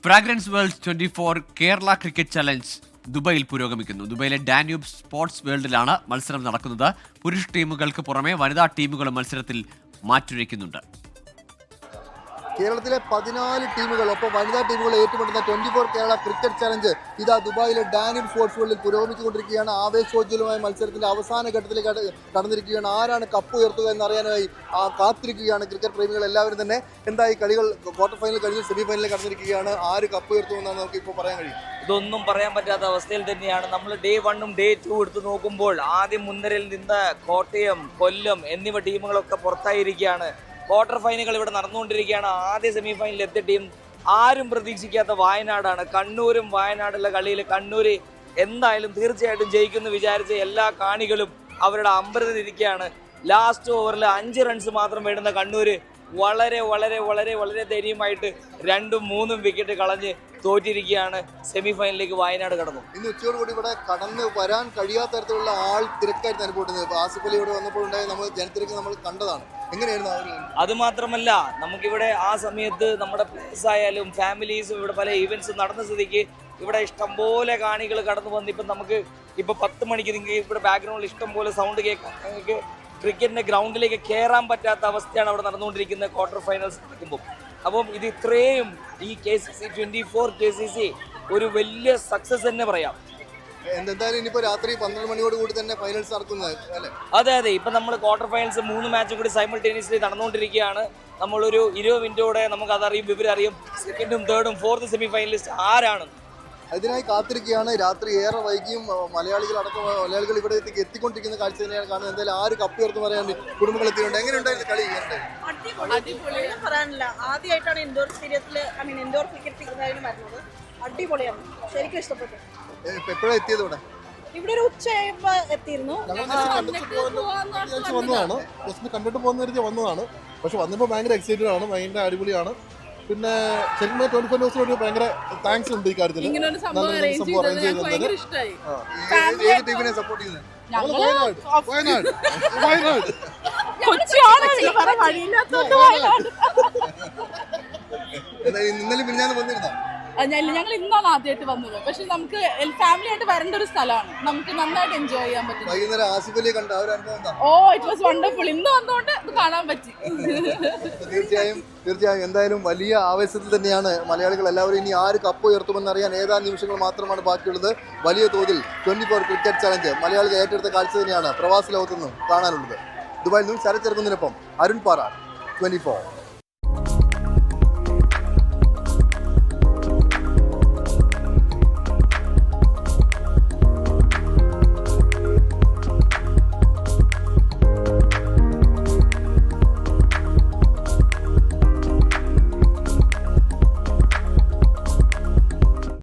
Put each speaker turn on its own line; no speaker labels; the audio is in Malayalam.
Fragrance world 24 Kerala cricket challenge ദുബൈയിൽ പുരോഗമിക്കുന്നു. ദുബൈയിലെ ഡാന്യൂബ് സ്പോർട്സ് വേൾഡിലാണ് മത്സരം നടക്കുന്നത്. പുരുഷ ടീമുകൾക്ക് പുറമെ വനിതാ ടീമുകളും മത്സരത്തിൽ മാറ്റുരയ്ക്കുന്നുണ്ട്.
കേരളത്തിലെ 14 ടീമുകൾ ഒപ്പം വനിതാ ടീമുകൾ ഏറ്റുമുട്ടുന്ന 24 കേരള ക്രിക്കറ്റ് ചലഞ്ച് ഇതാ ദുബായിലെ ഡാന്യൂബ് സ്പോർട്സ് വേൾഡിൽ പുരോഗമിച്ചുകൊണ്ടിരിക്കുകയാണ്. ആവേശോജ്വലമായ മത്സരത്തിന്റെ അവസാന ഘട്ടത്തിലേക്ക് കടന്നിരിക്കുകയാണ്. ആരാണ് കപ്പ് ഉയർത്തുക എന്നറിയാനായി കാത്തിരിക്കുകയാണ് ക്രിക്കറ്റ് പ്രേമികൾ എല്ലാവരും തന്നെ. എന്തായി കളികൾ ക്വാർട്ടർ ഫൈനൽ കഴിഞ്ഞ് സെമി ഫൈനലിൽ കടന്നിരിക്കുകയാണ്. ആര് കപ്പ് ഉയർത്തുമെന്നാണ് നമുക്ക് ഇപ്പോൾ പറയാൻ കഴിയും.
ഇതൊന്നും പറയാൻ പറ്റാത്ത അവസ്ഥയിൽ തന്നെയാണ്. നമ്മൾ ഡേ 1ഉം ഡേ 2 എടുത്ത് നോക്കുമ്പോൾ ആദ്യം മുൻനിരയിൽ നിന്ന് കോട്ടയം, കൊല്ലം എന്നിവ ടീമുകളൊക്കെ പുറത്തായിരിക്കുകയാണ്. ക്വാർട്ടർ ഫൈനലുകൾ ഇവിടെ നടന്നുകൊണ്ടിരിക്കുകയാണ്. ആദ്യ സെമി ഫൈനലിൽ എത്തിയ ടീം ആരും പ്രതീക്ഷിക്കാത്ത വയനാടാണ്. കണ്ണൂരും വയനാടുള്ള കളിയിൽ കണ്ണൂർ എന്തായാലും തീർച്ചയായിട്ടും ജയിക്കുമെന്ന് വിചാരിച്ച എല്ലാ കാണികളും അവരുടെ അമ്പരത്തിലിരിക്കുകയാണ്. ലാസ്റ്റ് ഓവറിൽ 5 റൺസ് മാത്രം വേണ്ടുന്ന കണ്ണൂർ വളരെ വളരെ വളരെ വളരെ ധൈര്യമായിട്ട് 2ഉം 3ഉം വിക്കറ്റ് കളഞ്ഞ് തോറ്റിരിക്കുകയാണ്. സെമി ഫൈനലിലേക്ക് വയനാട് കടന്നു.
ഇന്ന് ഉച്ചയോടുകൂടി ഇവിടെ കടന്ന് വരാൻ കഴിയാത്ത തരത്തിലുള്ള തിരക്കായിരുന്നു അനുഭവപ്പെടുന്നത്. ആസിഫ് അലി ഇവിടെ വന്നപ്പോൾ ഉണ്ടായ ജനത്തിരക്ക് നമ്മൾ കണ്ടതാണ്. എങ്ങനെയായിരുന്നു
അത് മാത്രമല്ല, നമുക്കിവിടെ ആ സമയത്ത് നമ്മുടെ പ്ലേയേഴ്സ് ആയാലും ഫാമിലീസും ഇവിടെ പല ഈവൻസും നടന്ന സ്ഥിതിക്ക് ഇവിടെ ഇഷ്ടംപോലെ കാണികൾ കടന്നു വന്ന് നമുക്ക് 10 മണിക്ക് നിങ്ങൾക്ക് ഇവിടെ ബാക്ക്ഗ്രൗണ്ടിൽ ഇഷ്ടംപോലെ സൗണ്ട് കേൾക്കാം. നിങ്ങൾക്ക് ക്രിക്കറ്റിന്റെ ഗ്രൗണ്ടിലേക്ക് കയറാൻ പറ്റാത്ത അവസ്ഥയാണ് അവിടെ നടന്നുകൊണ്ടിരിക്കുന്നത് ക്വാർട്ടർ ഫൈനൽസ് നടക്കുമ്പോൾ. അപ്പം ഇത് ഇത്രയും ഈ KCC 24 KCC ഒരു വലിയ സക്സസ് തന്നെ പറയാം.
എന്തായാലും ഇനിയിപ്പോൾ രാത്രി 12 മണിയോട് കൂടി തന്നെ ഫൈനൽസ് നടക്കുന്നത് അല്ലേ?
അതെ. ഇപ്പം നമ്മൾ ക്വാർട്ടർ ഫൈനൽസ് 3 മാച്ചും കൂടി സൈമൾട്ടേനിയസ്ലി നടന്നുകൊണ്ടിരിക്കുകയാണ്. നമ്മളൊരു 20 മിനിറ്റോടെ നമുക്ക് അതറിയും, വിവരറിയും 2ും 3ും 4th സെമി ഫൈനലിസ്റ്റ് ആരാണ്.
അതിനായി കാത്തിരിക്കുകയാണ്. രാത്രി ഏറെ വൈകിയും മലയാളികൾ ഇവിടെ എത്തിക്കൊണ്ടിരിക്കുന്ന കാഴ്ച തന്നെയാണ് കാണുന്നത്. എന്തായാലും ആര് കപ്പ് ഉയർന്നു പറയാൻ കുടുംബങ്ങൾ എത്തിയിട്ടുണ്ട്. എങ്ങനെയുണ്ടായിരുന്നു കളി?
പറയാനില്ല, ആദ്യമായിട്ടാണ് ഇൻഡോർ ഇൻഡോർ ക്രിക്കറ്റ് വരുന്നത്. അടിപൊളിയാണ്, ശരിക്കും ഇഷ്ടപ്പെട്ടു.
എപ്പോഴാണ് എത്തിയത്
ഇവിടെ ഒരു ഉച്ചയായപ്പോ എത്തിയിരുന്നു.
വന്നതാണ്, ജസ്റ്റ് കണ്ടിട്ട് പോകുന്ന രീതി വന്നതാണ്. പക്ഷെ വന്നപ്പോൾ ഭയങ്കര എക്സൈറ്റഡ് ആണ്, ഭയങ്കര അടിപൊളിയാണ്. പിന്നെ ശരിക്കും 24 ന്യൂസിനോട് ഭയങ്കര താങ്ക്സ് ഉണ്ട് ഈ കാര്യത്തിൽ.
ഇന്നലെ പിരിഞ്ഞാന്ന് വന്നിരുന്നോ?
ഞങ്ങൾ ഇന്നാണ് ആദ്യമായിട്ട് വന്നത്. പക്ഷെ നമുക്ക് ഫാമിലി ആയിട്ട് വരേണ്ട ഒരു സ്ഥലമാണ്. നമുക്ക് നന്നായിട്ട് എൻജോയ് ചെയ്യാൻ പറ്റും.
വൈകുന്നേരം ആസിഫ് അലി കണ്ട അനുഭവം?
It was wonderful. ഇന്ന് വന്നുകൊണ്ട് ഇത് കാണാൻ പറ്റി.
തീർച്ചയായും എന്തായാലും വലിയ ആവേശത്തിൽ തന്നെയാണ് മലയാളികൾ എല്ലാവരും. ഇനി ആര് കപ്പ് ഉയർത്തുമെന്നറിയാൻ ഏതാനും നിമിഷങ്ങൾ മാത്രമാണ് ബാക്കിയുള്ളത്. വലിയ തോതിൽ 24 ക്രിക്കറ്റ് ചലഞ്ച് മലയാളികൾ ഏറ്റെടുത്ത കാഴ്ച തന്നെയാണ് പ്രവാസ ലോകത്തുനിന്ന് കാണാനുള്ളത്. ദുബായിൽ നിന്നും ശരത് ചെറുക്കുന്നതിനൊപ്പം അരുൺ പാറ, 24.